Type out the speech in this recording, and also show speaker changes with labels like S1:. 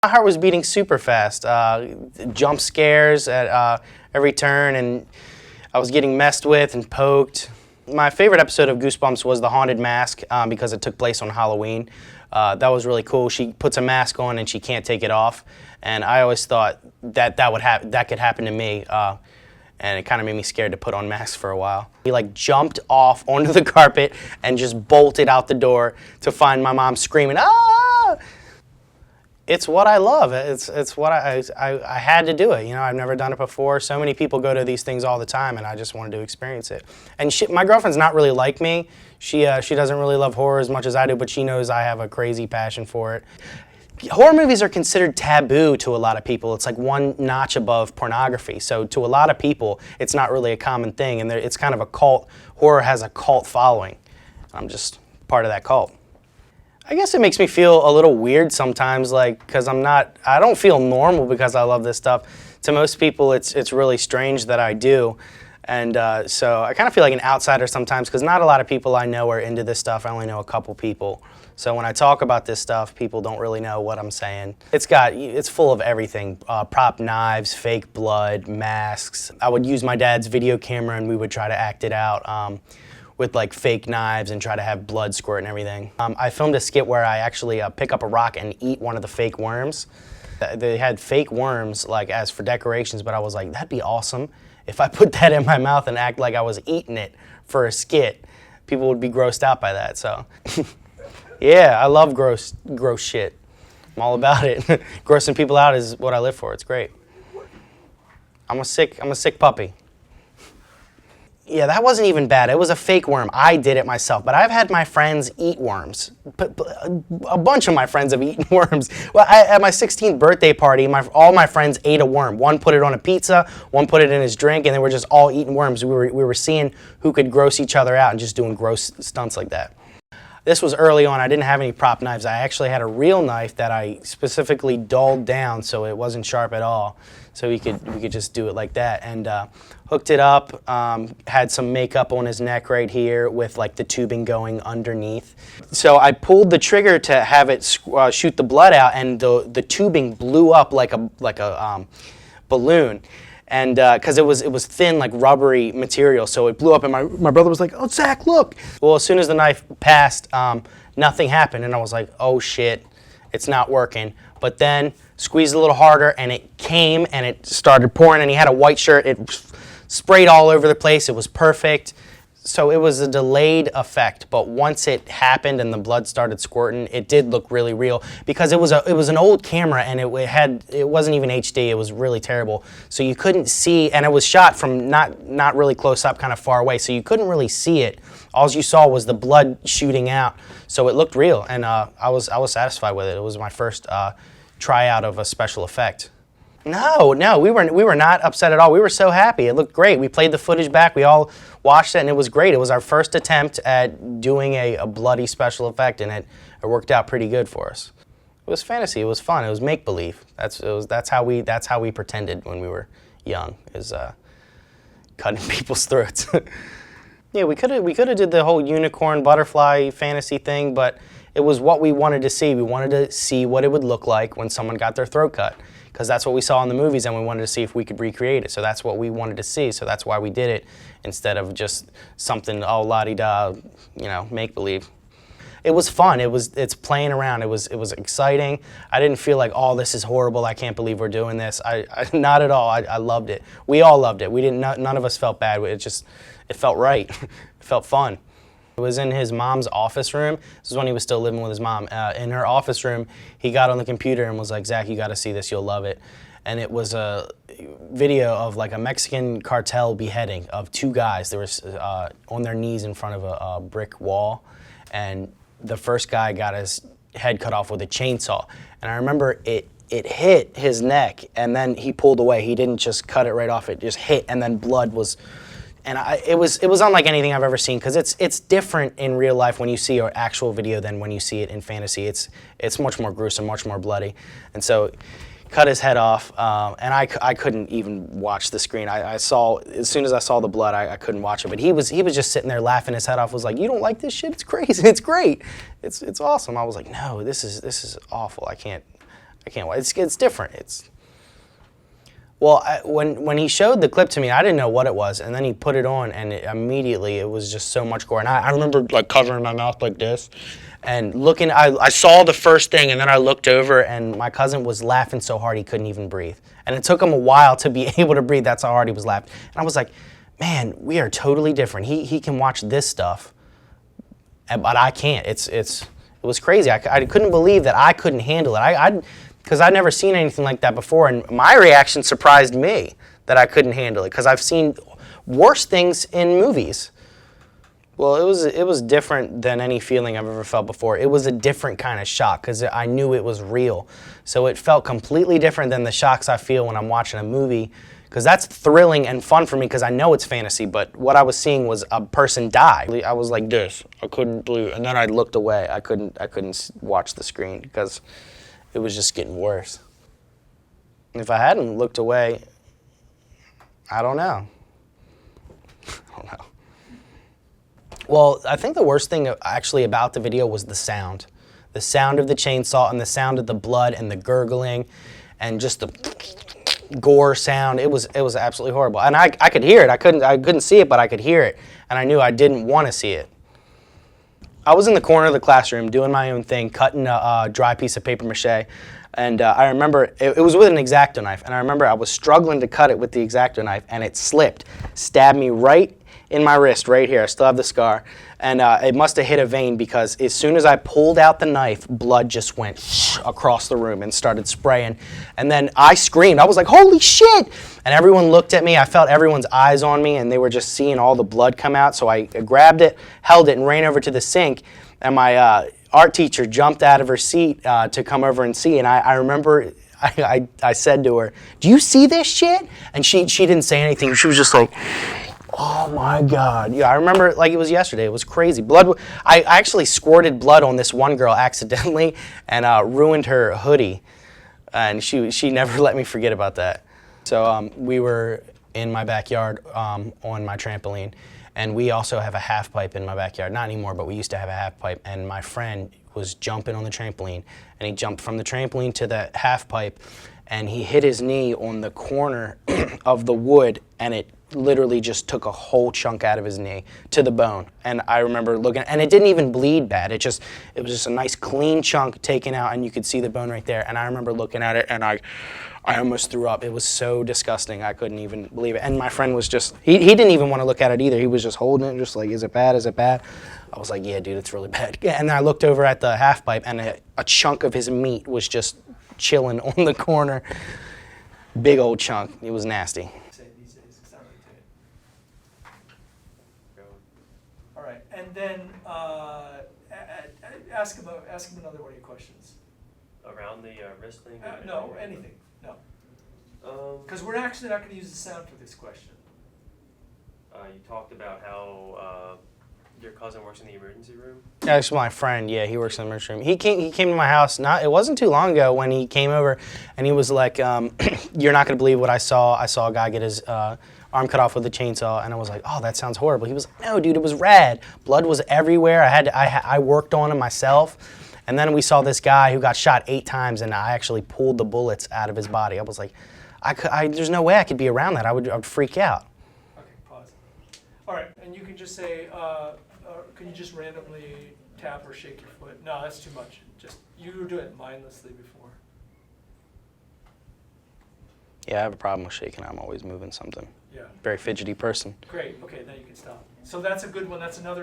S1: My heart was beating super fast. Jump scares at every turn, and I was getting messed with and poked. My favorite episode of Goosebumps was the haunted mask because it took place on Halloween. That was really cool. She puts a mask on and she can't take it off, and I always thought that that could happen to me, and it kind of made me scared to put on masks for a while. He like jumped off onto the carpet and just bolted out the door to find my mom screaming, "Ah!" It's what I love. It's what I had to do it. You know, I've never done it before. So many people go to these things all the time, and I just wanted to experience it. And my girlfriend's not really like me. She doesn't really love horror as much as I do, but she knows I have a crazy passion for it. Horror movies are considered taboo to a lot of people. It's like one notch above pornography. So to a lot of people, it's not really a common thing, and it's kind of a cult. Horror has a cult following. I'm just part of that cult. I guess it makes me feel a little weird sometimes, like, because I don't feel normal because I love this stuff. To most people, it's really strange that I do. And so I kind of feel like an outsider sometimes because not a lot of people I know are into this stuff. I only know a couple people. So when I talk about this stuff, people don't really know what I'm saying. It's full of everything, prop knives, fake blood, masks. I would use my dad's video camera and we would try to act it out. With like fake knives and try to have blood squirt and everything. I filmed a skit where I actually pick up a rock and eat one of the fake worms. They had fake worms like as for decorations, but I was like, that'd be awesome if I put that in my mouth and act like I was eating it for a skit. People would be grossed out by that, so. Yeah, I love gross shit. I'm all about it. Grossing people out is what I live for. It's great. I'm a sick puppy. Yeah, that wasn't even bad. It was a fake worm. I did it myself, but I've had my friends eat worms. A bunch of my friends have eaten worms. Well, at my 16th birthday party, all my friends ate a worm. One put it on a pizza, one put it in his drink, and they were just all eating worms. We were seeing who could gross each other out and just doing gross stunts like that. This was early on. I didn't have any prop knives. I actually had a real knife that I specifically dulled down so it wasn't sharp at all. So we could just do it like that, and hooked it up. Had some makeup on his neck right here with like the tubing going underneath. So I pulled the trigger to have it shoot the blood out, and the tubing blew up like a balloon. And because it was thin, like rubbery material, so it blew up, and my brother was like, "Oh, Zach, look!" Well, as soon as the knife passed, nothing happened, and I was like, "Oh shit, it's not working." But then squeezed a little harder, and it came, and it started pouring, and he had a white shirt. It sprayed all over the place. It was perfect. So it was a delayed effect, but once it happened and the blood started squirting, it did look really real because it was an old camera, and it wasn't even HD. It was really terrible. So you couldn't see, and it was shot from not really close up, kind of far away. So you couldn't really see it. All you saw was the blood shooting out. So it looked real, and I was satisfied with it. It was my first tryout of a special effect. No, we were not upset at all. We were so happy. It looked great. We played the footage back. We all watched it, and it was great. It was our first attempt at doing a bloody special effect, and it worked out pretty good for us. It was fantasy. It was fun. It was make-believe. That's how we pretended when we were young, is cutting people's throats. Yeah, we could have did the whole unicorn butterfly fantasy thing, but it was what we wanted to see. We wanted to see what it would look like when someone got their throat cut, because that's what we saw in the movies, and we wanted to see if we could recreate it. So that's what we wanted to see. So that's why we did it instead of just something la-di-da, make-believe. It was fun. It's playing around. It was exciting. I didn't feel like, oh, this is horrible. I can't believe we're doing this. Not at all. I loved it. We all loved it. None of us felt bad. It felt right. It felt fun. It was in his mom's office room. This is when he was still living with his mom. In her office room, he got on the computer and was like, "Zach, you got to see this. You'll love it." And it was a video of like a Mexican cartel beheading of two guys. They were on their knees in front of a brick wall, and the first guy got his head cut off with a chainsaw. And I remember it hit his neck, and then he pulled away. He didn't just cut it right off. It just hit, and then blood was. And it was unlike anything I've ever seen, because it's different in real life when you see an actual video than when you see it in fantasy. It's much more gruesome, much more bloody. And so cut his head off, and I couldn't even watch the screen. As soon as I saw the blood, I couldn't watch it. But he was just sitting there laughing his head off. Was like, "You don't like this shit? It's crazy. It's great. It's awesome." I was like, "No, this is awful. I can't I can't watch. It's different. Well, when he showed the clip to me, I didn't know what it was, and then he put it on, and immediately it was just so much gore. And I remember like covering my mouth like this, and looking. I saw the first thing, and then I looked over, and my cousin was laughing so hard he couldn't even breathe. And it took him a while to be able to breathe. That's how hard he was laughing. And I was like, man, we are totally different. He can watch this stuff, but I can't. It was crazy. I couldn't believe that I couldn't handle it. Because I'd never seen anything like that before, and my reaction surprised me that I couldn't handle it, because I've seen worse things in movies. Well, it was different than any feeling I've ever felt before. It was a different kind of shock, because I knew it was real. So it felt completely different than the shocks I feel when I'm watching a movie, because that's thrilling and fun for me, because I know it's fantasy, but what I was seeing was a person die. I was like this. I couldn't believe, and then I looked away. I couldn't watch the screen, because it was just getting worse. If I hadn't looked away, I don't know. Well, I think the worst thing actually about the video was the sound. The sound of the chainsaw and the sound of the blood and the gurgling and just the gore sound. It was absolutely horrible. And I could hear it. I couldn't see it, but I could hear it. And I knew I didn't want to see it. I was in the corner of the classroom doing my own thing, cutting a dry piece of paper mache, and I remember it was with an X-Acto knife, and I remember I was struggling to cut it with the X-Acto knife, and it slipped, stabbed me right in my wrist, right here. I still have the scar, and it must have hit a vein, because as soon as I pulled out the knife, blood just went across the room and started spraying, and then I screamed. I was like, holy shit! And everyone looked at me. I felt everyone's eyes on me, and they were just seeing all the blood come out, so I grabbed it, held it, and ran over to the sink, and my art teacher jumped out of her seat to come over and see, and I remember I said to her, do you see this shit? And she didn't say anything. She was just like, oh my God. Yeah, I remember it like it was yesterday. It was crazy. I actually squirted blood on this one girl accidentally and ruined her hoodie. And she never let me forget about that. So we were in my backyard on my trampoline. And we also have a half pipe in my backyard. Not anymore, but we used to have a half pipe. And my friend was jumping on the trampoline. And he jumped from the trampoline to the half pipe. And he hit his knee on the corner of the wood. And it literally just took a whole chunk out of his knee to the bone. And I remember looking, and it didn't even bleed bad. It was just a nice clean chunk taken out, and you could see the bone right there. And I remember looking at it, and I almost threw up. It was so disgusting. I couldn't even believe it. And my friend was just, he didn't even want to look at it either. He was just holding it, just like, is it bad? Is it bad? I was like, yeah, dude, it's really bad. And then I looked over at the half pipe, and a chunk of his meat was just chilling on the corner. Big old chunk. It was nasty.
S2: All right, and then ask him another one of your questions.
S3: Around the wrist thing?
S2: No, anything. No. Because we're actually not going to use the sound for this question.
S3: You talked about how your cousin works in the emergency room.
S1: Yeah, it's my friend. Yeah, he works in the emergency room. He came to my house. It wasn't too long ago when he came over, and he was like, "You're not gonna believe what I saw. I saw a guy get his arm cut off with a chainsaw." And I was like, "Oh, that sounds horrible." He was like, "No, dude, it was rad. Blood was everywhere. I worked on him myself." And then we saw this guy who got shot 8 times, and I actually pulled the bullets out of his body. I was like, there's no way I could be around that. I would freak out.
S2: Okay, pause. All right, and you can just say, can you just randomly tap or shake your foot? No, that's too much. Just, you were doing it mindlessly before.
S1: Yeah, I have a problem with shaking. I'm always moving something.
S2: Yeah.
S1: Very fidgety person.
S2: Great, okay, now you can stop. So that's a good one. That's another